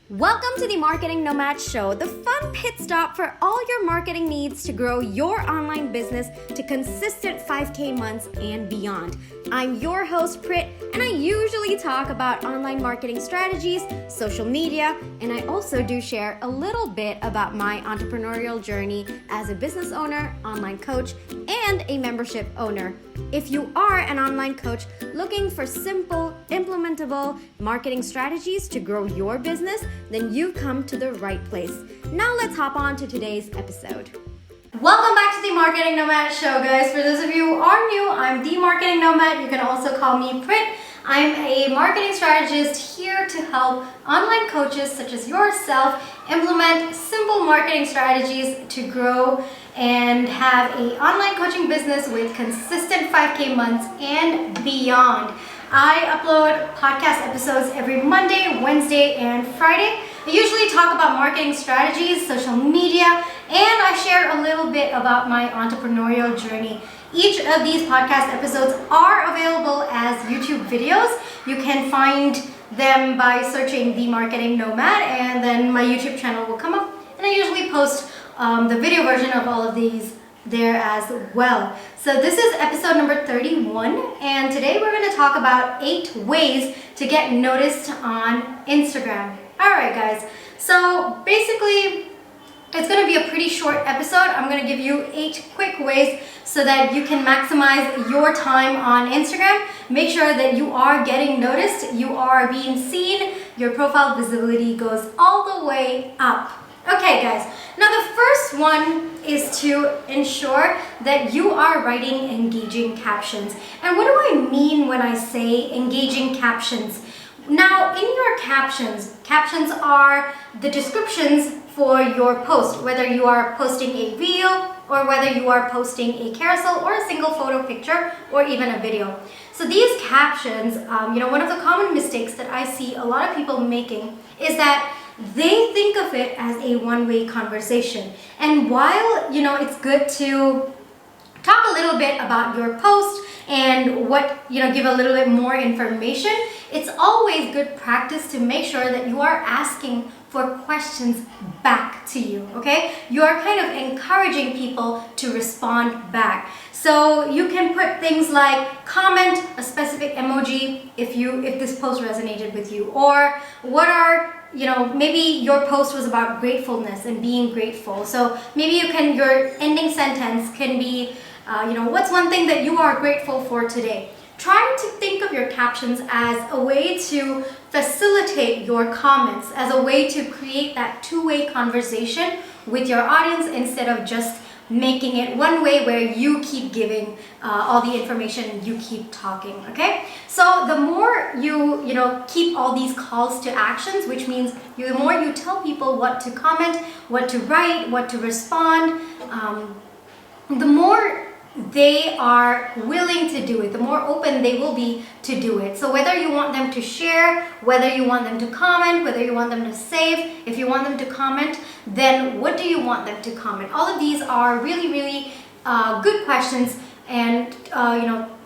Welcome to the Marketing Nomad Show, the fun pit stop for all your marketing needs to grow your online business to consistent 5K months and beyond. I'm your host, Prit, and I usually talk about online marketing strategies, social media, and I also do share a little bit about my entrepreneurial journey as a business owner, online coach, and a membership owner. If you are an online coach looking for simple, implementable marketing strategies to grow your business, then you've come to the right place. Now let's hop on to today's episode. Welcome back to the Marketing Nomad Show, guys. For those of you who are new, I'm the Marketing Nomad. You can also call me Prit. I'm a marketing strategist here to help online coaches such as yourself implement simple marketing strategies to grow and have an online coaching business with consistent 5K months and beyond. I upload podcast episodes every Monday, Wednesday, and Friday. I usually talk about marketing strategies, social media, and I share a little bit about my entrepreneurial journey. Each of these podcast episodes are available as YouTube videos. You can find them by searching The Marketing Nomad, and then my YouTube channel will come up, and I usually post the video version of all of these there as well. So this is episode number 31, and today we're going to talk about 8 ways to get noticed on Instagram. Alright guys, so basically it's going to be a pretty short episode. I'm going to give you 8 quick ways so that you can maximize your time on Instagram. Make sure that you are getting noticed, you are being seen, your profile visibility goes all the way up. Okay guys, now the first one is to ensure that you are writing engaging captions. And what do I mean when I say engaging captions? Now in your captions are the descriptions for your post, whether you are posting a reel or whether you are posting a carousel or a single photo picture or even a video. So these captions, one of the common mistakes that I see a lot of people making is that they think of it as a one-way conversation. And while, it's good to talk a little bit about your post and give a little bit more information, it's always good practice to make sure that you are asking for questions back to you, okay? You are kind of encouraging people to respond back. So you can put things like comment a specific emoji if this post resonated with you, or maybe your post was about gratefulness and being grateful. So maybe your ending sentence can be, what's one thing that you are grateful for today? Try to think of your captions as a way to facilitate your comments, as a way to create that two-way conversation with your audience instead of just making it one way where you keep giving all the information, you keep talking, okay? So the more you keep all these calls to actions, which means the more you tell people what to comment, what to write, what to respond, the more they are willing to do it, the more open they will be to do it. So whether you want them to share, whether you want them to comment, whether you want them to save, if you want them to comment, then what do you want them to comment? All of these are really, really good questions and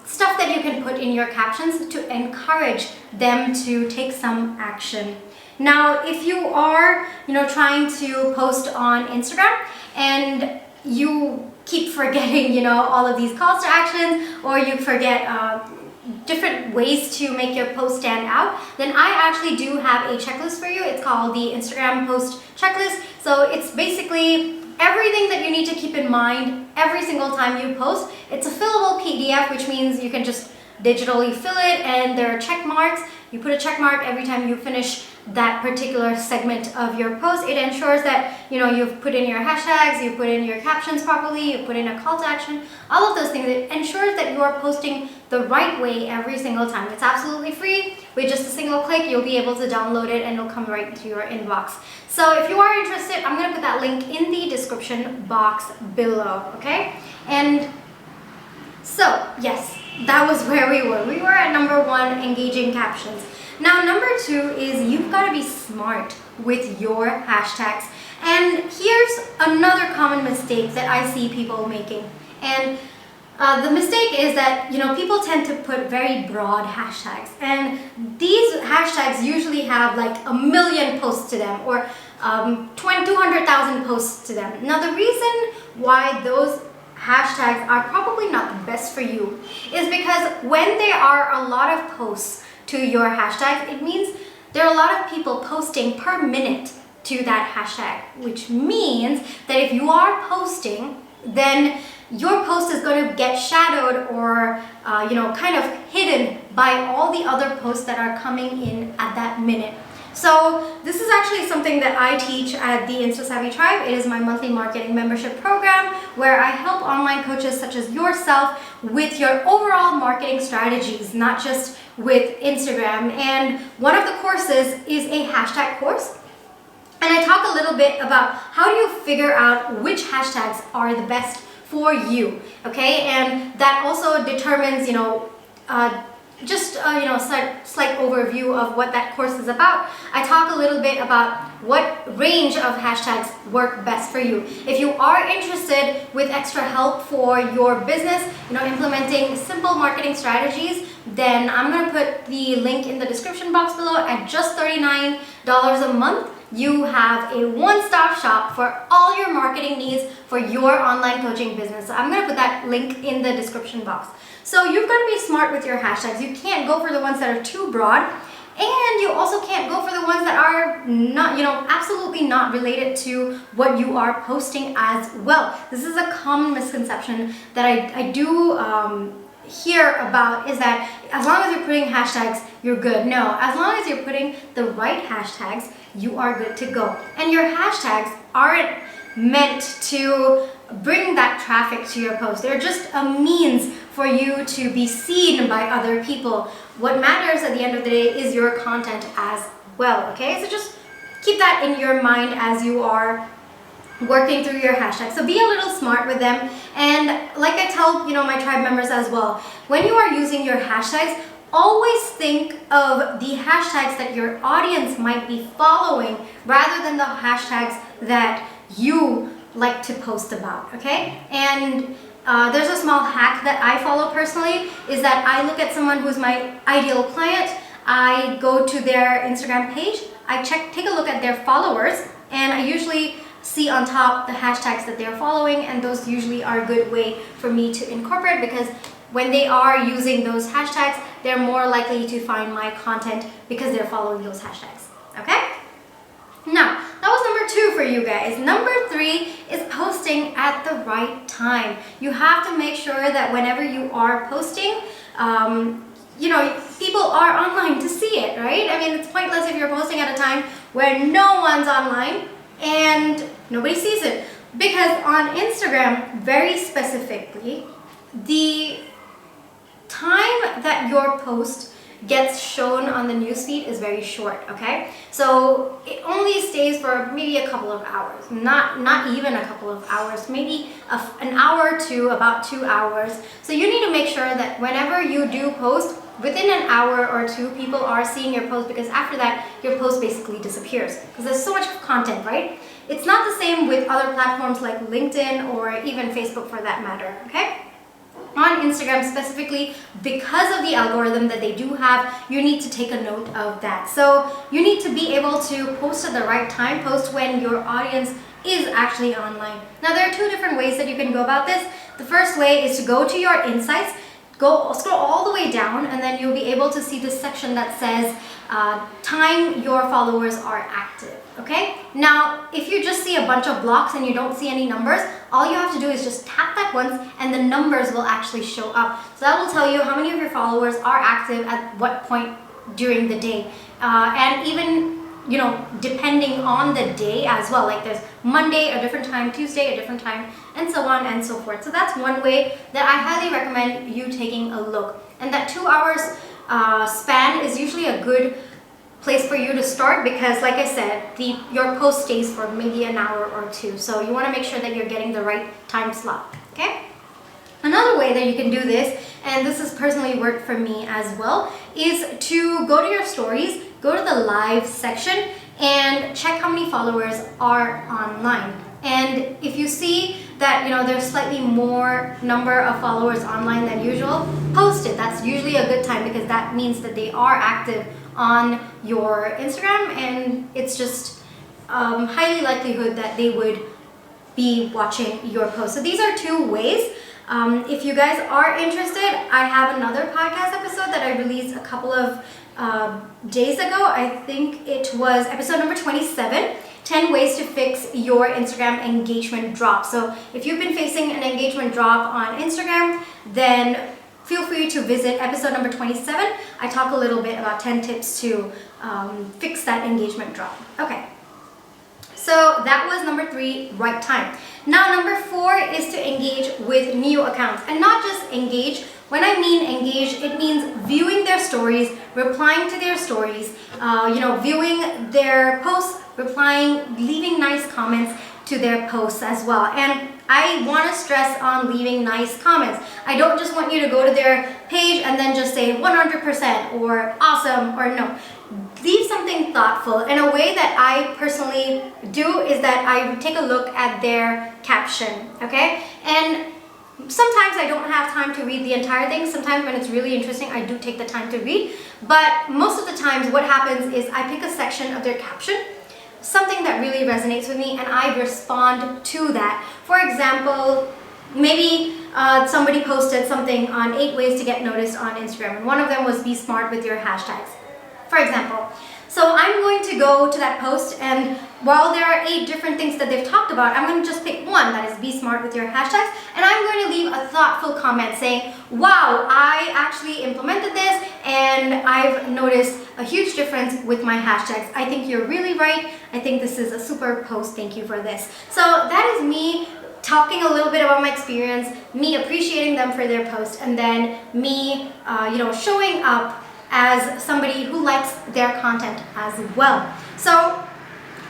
stuff that you can put in your captions to encourage them to take some action. Now, if you are trying to post on Instagram and you keep forgetting all of these calls to action, or you forget different ways to make your post stand out, then I actually do have a checklist for you. It's called the Instagram Post Checklist. So it's basically everything that you need to keep in mind every single time you post. It's a fillable PDF, which means you can just digitally fill it, and there are check marks. You put a check mark every time you finish that particular segment of your post. It ensures that you've put in your hashtags, you put in your captions properly, you put in a call to action, all of those things. It ensures that you are posting the right way every single time. It's absolutely free. With just a single click, you'll be able to download it and it'll come right to your inbox. So if you are interested, I'm going to put that link in the description box below, okay? And so, yes, that was where we were. We were at number 1, engaging captions. Now, number 2 is you've got to be smart with your hashtags. And here's another common mistake that I see people making. And The mistake is that, people tend to put very broad hashtags, and these hashtags usually have like 1 million posts to them, or 200,000 posts to them. Now, the reason why those hashtags are probably not the best for you is because when there are a lot of posts to your hashtags, it means there are a lot of people posting per minute to that hashtag, which means that if you are posting, then your post is going to get shadowed or kind of hidden by all the other posts that are coming in at that minute. So this is actually something that I teach at the InstaSavvy Tribe. It is my monthly marketing membership program where I help online coaches such as yourself with your overall marketing strategies, not just with Instagram. And one of the courses is a hashtag course. And I talk a little bit about how do you figure out which hashtags are the best for you, okay? And that also determines, slight overview of what that course is about. I talk a little bit about what range of hashtags work best for you. If you are interested with extra help for your business, implementing simple marketing strategies, then I'm going to put the link in the description box below. At just $39 a month, you have a one-stop shop for all your marketing needs for your online coaching business. So I'm going to put that link in the description box. So you've got to be smart with your hashtags. You can't go for the ones that are too broad, and you also can't go for the ones that are not, absolutely not related to what you are posting as well. This is a common misconception that I do hear about, is that as long as you're putting hashtags, you're good. No, as long as you're putting the right hashtags, you are good to go. And your hashtags aren't meant to bring that traffic to your post. They're just a means for you to be seen by other people. What matters at the end of the day is your content as well, okay? So just keep that in your mind as you are working through your hashtags. So be a little smart with them. And like I tell, my tribe members as well, when you are using your hashtags, always think of the hashtags that your audience might be following rather than the hashtags that you like to post about, okay? And there's a small hack that I follow personally, is that I look at someone who's my ideal client, I go to their Instagram page, I take a look at their followers, and I usually see on top the hashtags that they're following, and those usually are a good way for me to incorporate, because when they are using those hashtags, they're more likely to find my content because they're following those hashtags, okay? Now, that was number 2 for you guys. Number 3 is posting at the right time. You have to make sure that whenever you are posting, people are online to see it, right? I mean, it's pointless if you're posting at a time where no one's online and nobody sees it. Because on Instagram, very specifically, the time that your post gets shown on the newsfeed is very short, okay? So it only stays for maybe a couple of hours, not even a couple of hours, maybe an hour to about 2 hours. So you need to make sure that whenever you do post, within an hour or 2, people are seeing your post, because after that, your post basically disappears because there's so much content, right? It's not the same with other platforms like LinkedIn or even Facebook for that matter, okay? On Instagram specifically, because of the algorithm that they do have, you need to take a note of that. So you need to be able to post at the right time, post when your audience is actually online. Now, there are 2 different ways that you can go about this. The first way is to go to your insights, scroll all the way down, and then you'll be able to see this section that says time your followers are active, okay? Now, if you just see a bunch of blocks and you don't see any numbers, all you have to do is just tap that once and the numbers will actually show up. So that will tell you how many of your followers are active at what point during the day. And even, depending on the day as well, like there's Monday a different time, Tuesday a different time, and so on and so forth. So that's one way that I highly recommend you taking a look. And that 2 hours span is usually a good place for you to start, because like I said, your post stays for maybe an hour or 2. So you want to make sure that you're getting the right time slot, okay? Another way that you can do this, and this has personally worked for me as well, is to go to your stories, go to the live section, and check how many followers are online. And if you see that there's slightly more number of followers online than usual, post it. That's usually a good time because that means that they are active on your Instagram, and it's just highly likelihood that they would be watching your post. So these are two ways. If you guys are interested, I have another podcast episode that I released a couple of days ago. I think it was episode number 27, 10 ways to fix your Instagram engagement drop. So if you've been facing an engagement drop on Instagram, then feel free to visit episode number 27. I talk a little bit about 10 tips to fix that engagement drop. Okay. So that was number 3, right time. Now number 4 is to engage with new accounts, and not just engage. When I mean engage, it means viewing their stories, replying to their stories, viewing their posts, replying, leaving nice comments to their posts as well. And I want to stress on leaving nice comments. I don't just want you to go to their page and then just say 100% or awesome or no. Leave something thoughtful. And a way that I personally do is that I take a look at their caption, okay? And sometimes I don't have time to read the entire thing. Sometimes when it's really interesting, I do take the time to read. But most of the times what happens is I pick a section of their caption, something that really resonates with me, and I respond to that. For example, maybe somebody posted something on 8 ways to get noticed on Instagram, and one of them was be smart with your hashtags, for example. So I'm going to go to that post, and while there are 8 different things that they've talked about, I'm going to just pick one, that is be smart with your hashtags, and I'm going to leave a thoughtful comment saying, wow, I actually implemented this and I've noticed a huge difference with my hashtags. I think you're really right. I think this is a super post. Thank you for this. So that is me talking a little bit about my experience, me appreciating them for their post, and then me showing up as somebody who likes their content as well. So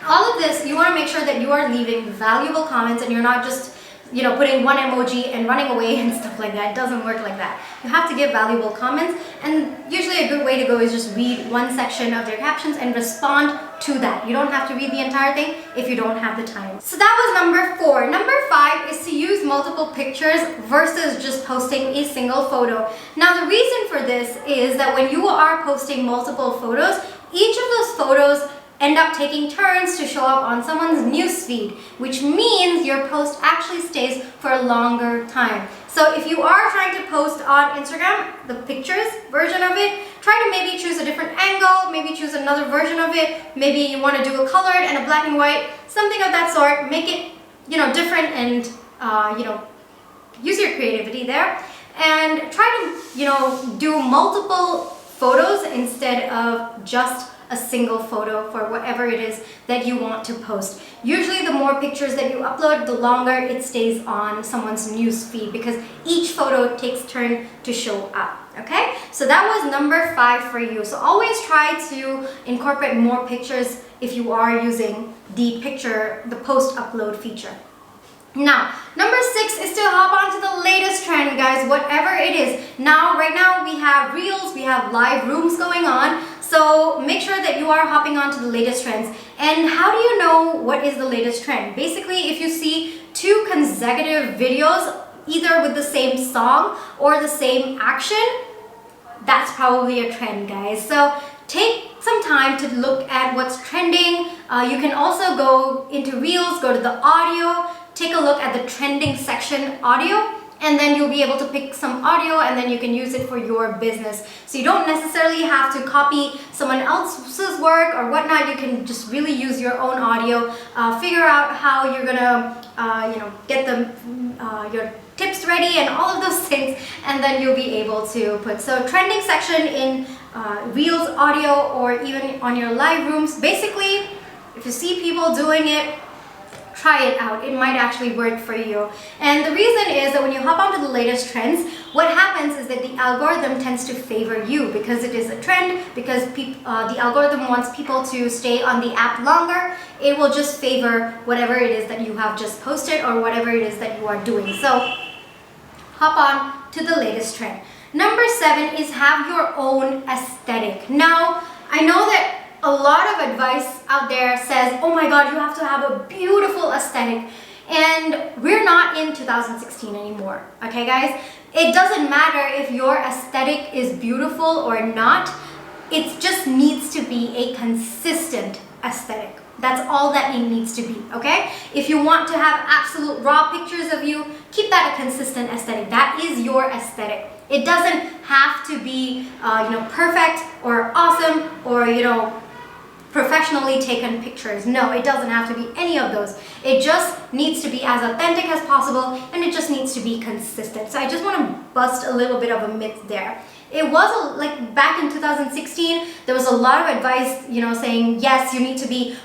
all of this, you want to make sure that you are leaving valuable comments and you're not just putting one emoji and running away and stuff like that. It doesn't work like that. You have to give valuable comments, and usually a good way to go is just read one section of their captions and respond to that. You don't have to read the entire thing if you don't have the time. So that was number 4. Number 5 is to use multiple pictures versus just posting a single photo. Now the reason for this is that when you are posting multiple photos, each of those photos end up taking turns to show up on someone's newsfeed, which means your post actually stays for a longer time. So if you are trying to post on Instagram, the pictures version of it, try to maybe choose a different angle, maybe choose another version of it. Maybe you want to do a colored and a black and white, something of that sort. Make it, different, and use your creativity there. And try to, do multiple photos instead of just a single photo for whatever it is that you want to post. Usually the more pictures that you upload, the longer it stays on someone's news feed, because each photo takes turn to show up. Okay, so that was number 5 for you. So always try to incorporate more pictures if you are using the post upload feature. Now, number 6 is to hop onto the latest trend, guys, whatever it is. Now, right now we have Reels, we have live rooms going on. So make sure that you are hopping onto the latest trends. And how do you know what is the latest trend? Basically, if you see 2 consecutive videos, either with the same song or the same action, that's probably a trend, guys. So take some time to look at what's trending. You can also go into Reels, go to the audio, take a look at the trending section audio, and then you'll be able to pick some audio, and then you can use it for your business. So you don't necessarily have to copy someone else's work or whatnot. You can just really use your own audio, figure out how you're gonna get your tips ready and all of those things, and then you'll be able to put trending section in Reels audio, or even on your live rooms. Basically, if you see people doing it, try it out. It might actually work for you. And the reason is that when you hop onto the latest trends, what happens is that the algorithm tends to favor you because it is a trend, because the algorithm wants people to stay on the app longer. It will just favor whatever it is that you have just posted or whatever it is that you are doing. So hop on to the latest trend. Number 7 is have your own aesthetic. Now, I know that a lot of advice out there says, oh my god, you have to have a beautiful aesthetic. And we're not in 2016 anymore, okay guys? It doesn't matter if your aesthetic is beautiful or not. It just needs to be a consistent aesthetic. That's all that it needs to be, okay? If you want to have absolute raw pictures of you, keep that a consistent aesthetic. That is your aesthetic. It doesn't have to be, perfect or awesome or, professionally taken pictures. No, it doesn't have to be any of those. It just needs to be as authentic as possible, and it just needs to be consistent. So I just want to bust a little bit of a myth there. It was like back in 2016, there was a lot of advice, saying yes, you need to be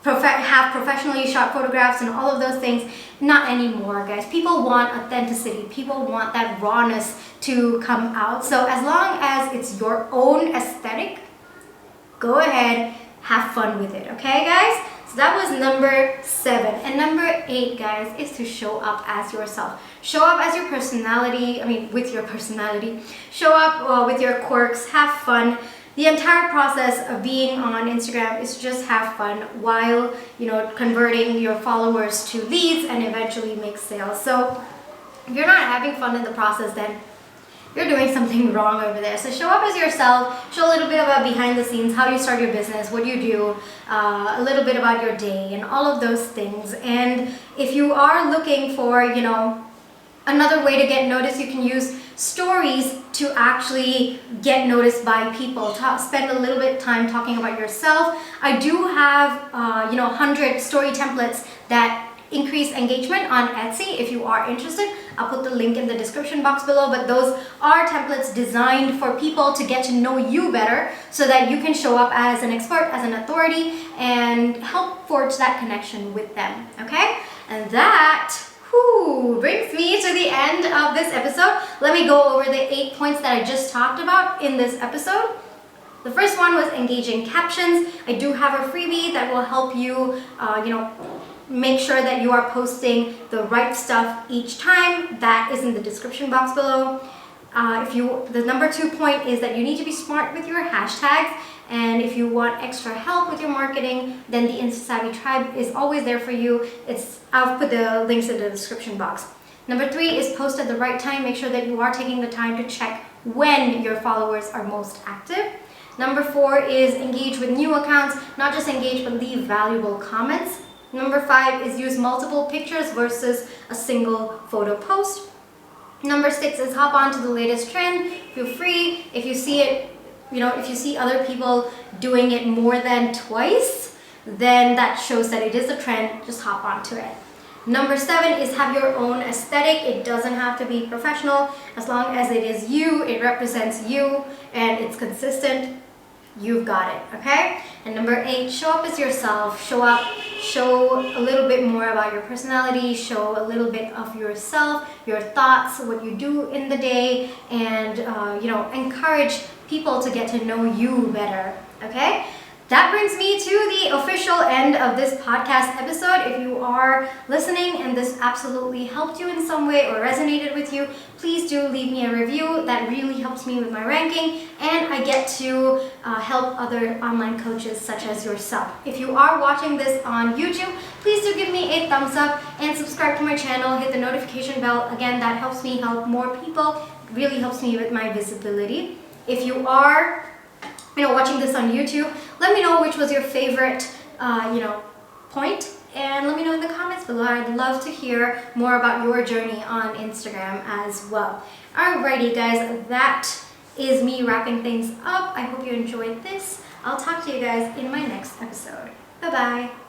have professionally shot photographs and all of those things. Not anymore, guys. People want authenticity. People want that rawness to come out. So as long as it's your own aesthetic, go ahead, have fun with it, okay guys? So that was number 7. And number 8, guys, is to show up as yourself. Show up as your personality, with your personality. Show up with your quirks, have fun. The entire process of being on Instagram is just have fun while, converting your followers to leads and eventually make sales. So if you're not having fun in the process, then you're doing something wrong over there. So show up as yourself, show a little bit about behind the scenes, how you start your business, what you do, a little bit about your day and all of those things. And if you are looking for, another way to get noticed, you can use stories to actually get noticed by people. Spend a little bit of time talking about yourself. I do have, 100 story templates that increase engagement on Etsy. If you are interested, I'll put the link in the description box below, but those are templates designed for people to get to know you better so that you can show up as an expert, as an authority, and help forge that connection with them, okay? And that brings me to the end of this episode. Let me go over the 8 points that I just talked about in this episode. The first one was engaging captions. I do have a freebie that will help you, make sure that you are posting the right stuff each time. That is in the description box below. The number 2 point is that you need to be smart with your hashtags. And if you want extra help with your marketing, then the InstaSavvy tribe is always there for you. I'll put the links in the description box. Number 3 is post at the right time. Make sure that you are taking the time to check when your followers are most active. Number 4 is engage with new accounts. Not just engage, but leave valuable comments. Number 5 is use multiple pictures versus a single photo post. Number 6 is hop on to the latest trend. Feel free. If you see it, if you see other people doing it more than twice, then that shows that it is a trend. Just hop onto it. Number 7 is have your own aesthetic. It doesn't have to be professional. As long as it is you, it represents you, and it's consistent, you've got it, okay? And number 8, show up as yourself. Show up, show a little bit more about your personality, show a little bit of yourself, your thoughts, what you do in the day, and encourage people to get to know you better, okay? That brings me to the official end of this podcast episode. If you are listening and this absolutely helped you in some way or resonated with you, please do leave me a review. That really helps me with my ranking, and I get to help other online coaches such as yourself. If you are watching this on YouTube, please do give me a thumbs up and subscribe to my channel. Hit the notification bell. Again, that helps me help more people. It really helps me with my visibility. If you are watching this on YouTube, let me know which was your favorite, point, and let me know in the comments below. I'd love to hear more about your journey on Instagram as well. Alrighty, guys, that is me wrapping things up. I hope you enjoyed this. I'll talk to you guys in my next episode. Bye-bye.